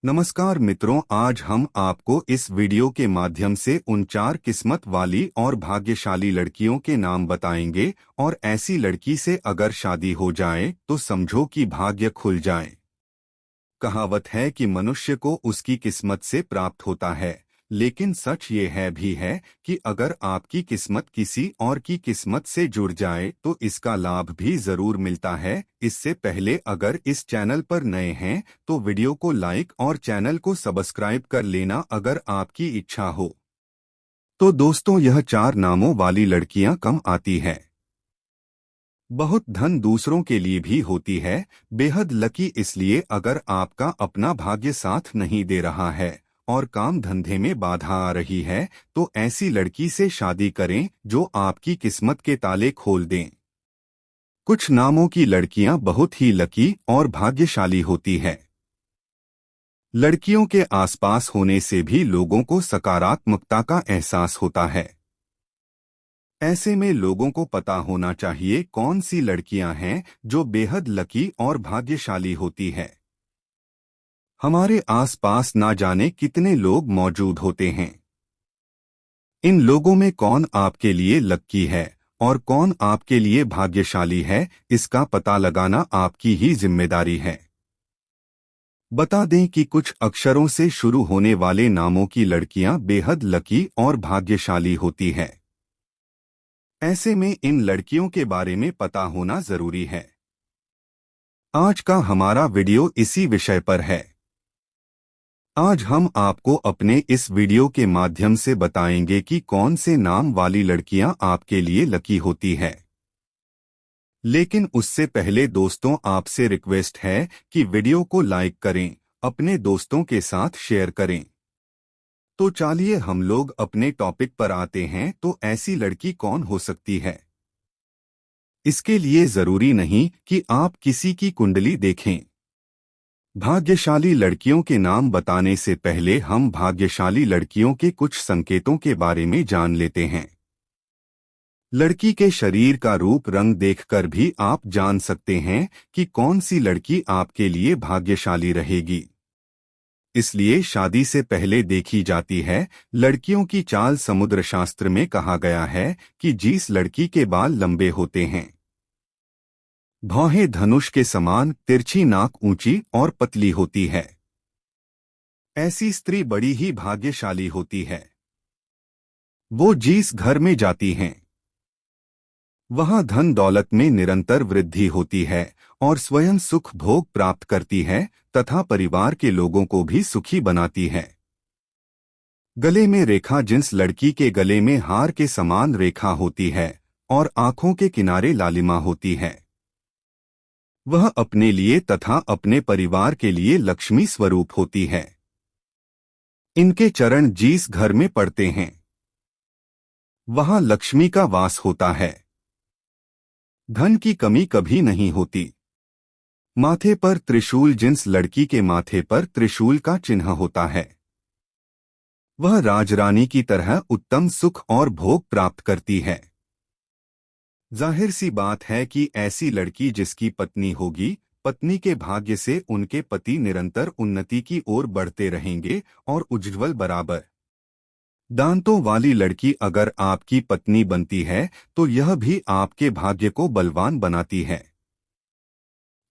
नमस्कार मित्रों, आज हम आपको इस वीडियो के माध्यम से उन 4 किस्मत वाली और भाग्यशाली लड़कियों के नाम बताएंगे और ऐसी लड़की से अगर शादी हो जाए तो समझो कि भाग्य खुल जाए। कहावत है कि मनुष्य को उसकी किस्मत से प्राप्त होता है, लेकिन सच ये है कि अगर आपकी किस्मत किसी और की किस्मत से जुड़ जाए तो इसका लाभ भी जरूर मिलता है। इससे पहले अगर इस चैनल पर नए हैं तो वीडियो को लाइक और चैनल को सब्सक्राइब कर लेना अगर आपकी इच्छा हो। तो दोस्तों, यह 4 नामों वाली लड़कियां कम आती है। बहुत धन दूसरों के लिए भी होती है। बेहद लकी इसलिए अगर आपका अपना भाग्य साथ नहीं दे रहा है और काम धंधे में बाधा आ रही है तो ऐसी लड़की से शादी करें जो आपकी किस्मत के ताले खोल दें। कुछ नामों की लड़कियां बहुत ही लकी और भाग्यशाली होती है। लड़कियों के आसपास होने से भी लोगों को सकारात्मकता का एहसास होता है। ऐसे में लोगों को पता होना चाहिए कौन सी लड़कियां हैं जो बेहद लकी और भाग्यशाली होती है। हमारे आसपास ना जाने कितने लोग मौजूद होते हैं। इन लोगों में कौन आपके लिए लकी है और कौन आपके लिए भाग्यशाली है, इसका पता लगाना आपकी ही जिम्मेदारी है। बता दें कि कुछ अक्षरों से शुरू होने वाले नामों की लड़कियां बेहद लकी और भाग्यशाली होती है। ऐसे में इन लड़कियों के बारे में पता होना जरूरी है। आज का हमारा वीडियो इसी विषय पर है। आज हम आपको अपने इस वीडियो के माध्यम से बताएंगे कि कौन से नाम वाली लड़कियां आपके लिए लकी होती है। लेकिन उससे पहले दोस्तों, आपसे रिक्वेस्ट है कि वीडियो को लाइक करें, अपने दोस्तों के साथ शेयर करें। तो चलिए हम लोग अपने टॉपिक पर आते हैं। तो ऐसी लड़की कौन हो सकती है? इसके लिए जरूरी नहीं कि आप किसी की कुंडली देखें। भाग्यशाली लड़कियों के नाम बताने से पहले हम भाग्यशाली लड़कियों के कुछ संकेतों के बारे में जान लेते हैं। लड़की के शरीर का रूप रंग देखकर भी आप जान सकते हैं कि कौन सी लड़की आपके लिए भाग्यशाली रहेगी। इसलिए शादी से पहले देखी जाती है। लड़कियों की चाल समुद्र शास्त्र में कहा गया है कि जिस लड़की के बाल लंबे होते हैं, भौहें धनुष के समान, तिरछी नाक ऊंची और पतली होती है, ऐसी स्त्री बड़ी ही भाग्यशाली होती है। वो जिस घर में जाती हैं वहां धन दौलत में निरंतर वृद्धि होती है और स्वयं सुख भोग प्राप्त करती है तथा परिवार के लोगों को भी सुखी बनाती है। गले में रेखा, जिस लड़की के गले में हार के समान रेखा होती है और आंखों के किनारे लालिमा होती है, वह अपने लिए तथा अपने परिवार के लिए लक्ष्मी स्वरूप होती है। इनके चरण जिस घर में पड़ते हैं वहां लक्ष्मी का वास होता है। धन की कमी कभी नहीं होती। माथे पर त्रिशूल, जिस लड़की के माथे पर त्रिशूल का चिन्ह होता है वह राजरानी की तरह उत्तम सुख और भोग प्राप्त करती है। जाहिर सी बात है कि ऐसी लड़की जिसकी पत्नी होगी, पत्नी के भाग्य से उनके पति निरंतर उन्नति की ओर बढ़ते रहेंगे और उज्ज्वल बराबर दांतों वाली लड़की अगर आपकी पत्नी बनती है तो यह भी आपके भाग्य को बलवान बनाती है।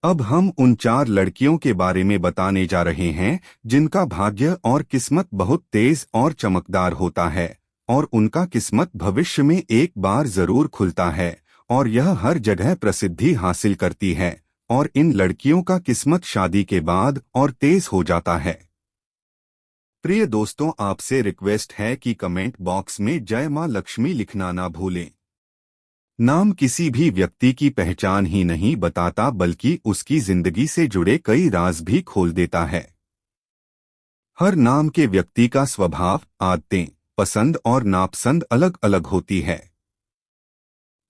अब हम उन 4 लड़कियों के बारे में बताने जा रहे हैं जिनका भाग्य और किस्मत बहुत तेज और चमकदार होता है और उनका किस्मत भविष्य में एक बार जरूर खुलता है और यह हर जगह प्रसिद्धि हासिल करती है। और इन लड़कियों का किस्मत शादी के बाद और तेज हो जाता है। प्रिय दोस्तों, आपसे रिक्वेस्ट है कि कमेंट बॉक्स में जय मां लक्ष्मी लिखना ना भूलें। नाम किसी भी व्यक्ति की पहचान ही नहीं बताता बल्कि उसकी जिंदगी से जुड़े कई राज भी खोल देता है। हर नाम के व्यक्ति का स्वभाव, आदतें, पसंद और नापसंद अलग अलग होती है।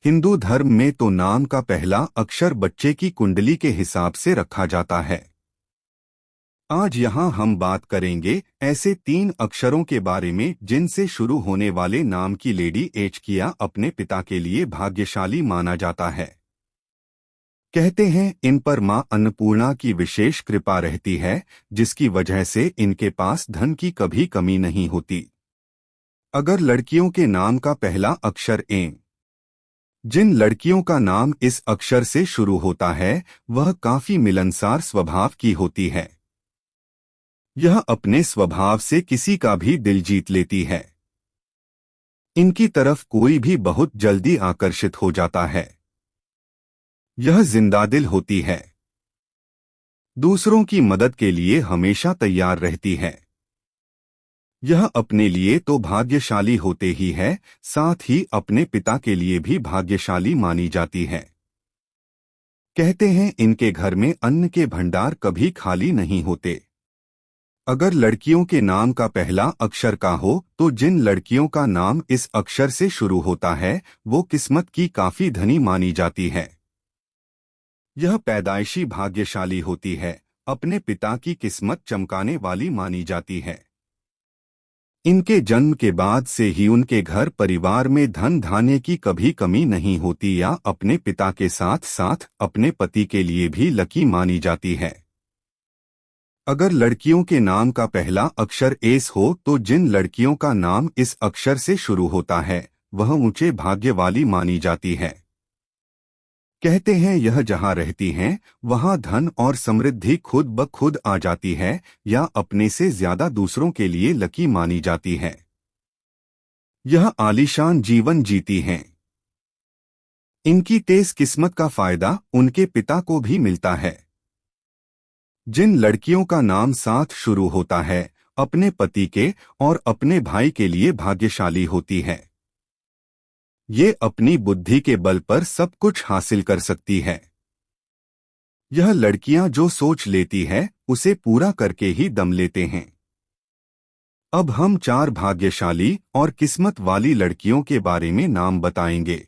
हिंदू धर्म में तो नाम का पहला अक्षर बच्चे की कुंडली के हिसाब से रखा जाता है। आज यहाँ हम बात करेंगे ऐसे 3 अक्षरों के बारे में जिनसे शुरू होने वाले नाम की लेडी एच किया अपने पिता के लिए भाग्यशाली माना जाता है। कहते हैं इन पर मां अन्नपूर्णा की विशेष कृपा रहती है, जिसकी वजह से इनके पास धन की कभी कमी नहीं होती। अगर लड़कियों के नाम का पहला अक्षर ए, जिन लड़कियों का नाम इस अक्षर से शुरू होता है वह काफी मिलनसार स्वभाव की होती है। यह अपने स्वभाव से किसी का भी दिल जीत लेती है। इनकी तरफ कोई भी बहुत जल्दी आकर्षित हो जाता है। यह जिंदादिल होती है। दूसरों की मदद के लिए हमेशा तैयार रहती है। यह अपने लिए तो भाग्यशाली होते ही है, साथ ही अपने पिता के लिए भी भाग्यशाली मानी जाती है। कहते हैं इनके घर में अन्न के भंडार कभी खाली नहीं होते। अगर लड़कियों के नाम का पहला अक्षर का हो तो जिन लड़कियों का नाम इस अक्षर से शुरू होता है वो किस्मत की काफी धनी मानी जाती है। यह पैदाइशी भाग्यशाली होती है, अपने पिता की किस्मत चमकाने वाली मानी जाती है। इनके जन्म के बाद से ही उनके घर परिवार में धन धान्य की कभी कमी नहीं होती या अपने पिता के साथ साथ अपने पति के लिए भी लकी मानी जाती है। अगर लड़कियों के नाम का पहला अक्षर एस हो तो जिन लड़कियों का नाम इस अक्षर से शुरू होता है वह ऊंचे भाग्य वाली मानी जाती है। कहते हैं यह जहां रहती हैं वहां धन और समृद्धि खुद ब खुद आ जाती है या अपने से ज्यादा दूसरों के लिए लकी मानी जाती है। यह आलीशान जीवन जीती हैं। इनकी तेज किस्मत का फायदा उनके पिता को भी मिलता है। जिन लड़कियों का नाम साथ शुरू होता है अपने पति के और अपने भाई के लिए भाग्यशाली होती है। ये अपनी बुद्धि के बल पर सब कुछ हासिल कर सकती है। यह लड़कियां जो सोच लेती है उसे पूरा करके ही दम लेते हैं। अब हम 4 भाग्यशाली और किस्मत वाली लड़कियों के बारे में नाम बताएंगे।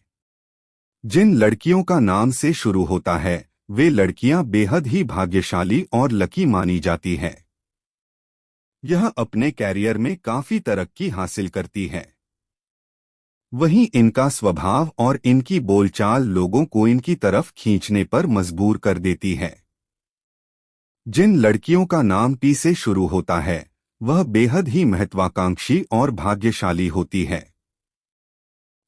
जिन लड़कियों का नाम से शुरू होता है वे लड़कियां बेहद ही भाग्यशाली और लकी मानी जाती हैं। यह अपने कैरियर में काफी तरक्की हासिल करती है। वहीं इनका स्वभाव और इनकी बोलचाल लोगों को इनकी तरफ खींचने पर मजबूर कर देती है। जिन लड़कियों का नाम पी से शुरू होता है वह बेहद ही महत्वाकांक्षी और भाग्यशाली होती है।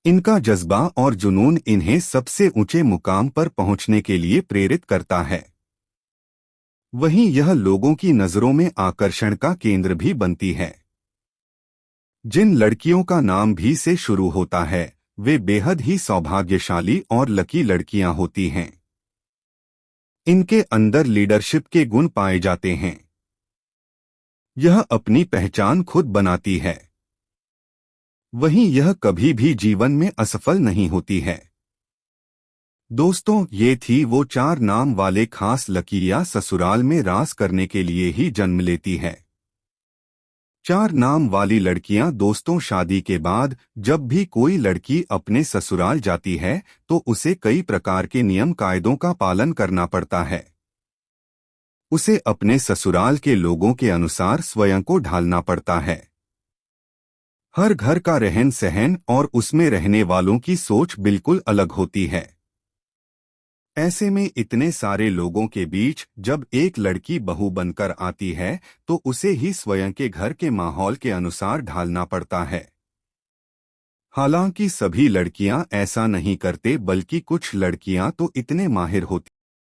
इनका जज्बा और जुनून इन्हें सबसे ऊंचे मुकाम पर पहुंचने के लिए प्रेरित करता है। वहीं यह लोगों की नजरों में आकर्षण का केंद्र भी बनती है। जिन लड़कियों का नाम भी से शुरू होता है वे बेहद ही सौभाग्यशाली और लकी लड़कियां होती हैं। इनके अंदर लीडरशिप के गुण पाए जाते हैं। यह अपनी पहचान खुद बनाती है। वहीं यह कभी भी जीवन में असफल नहीं होती है। दोस्तों, ये थी वो 4 नाम वाले खास लकीरियां ससुराल में राज करने के लिए ही जन्म लेती है। 4 नाम वाली लड़कियां दोस्तों शादी के बाद जब भी कोई लड़की अपने ससुराल जाती है तो उसे कई प्रकार के नियम कायदों का पालन करना पड़ता है। उसे अपने ससुराल के लोगों के अनुसार स्वयं को ढालना पड़ता है। हर घर का रहन सहन और उसमें रहने वालों की सोच बिल्कुल अलग होती है। ऐसे में इतने सारे लोगों के बीच जब एक लड़की बहू बनकर आती है तो उसे ही स्वयं के घर के माहौल के अनुसार ढालना पड़ता है। हालांकि सभी लड़कियां ऐसा नहीं करते, बल्कि कुछ लड़कियां तो इतने माहिर होती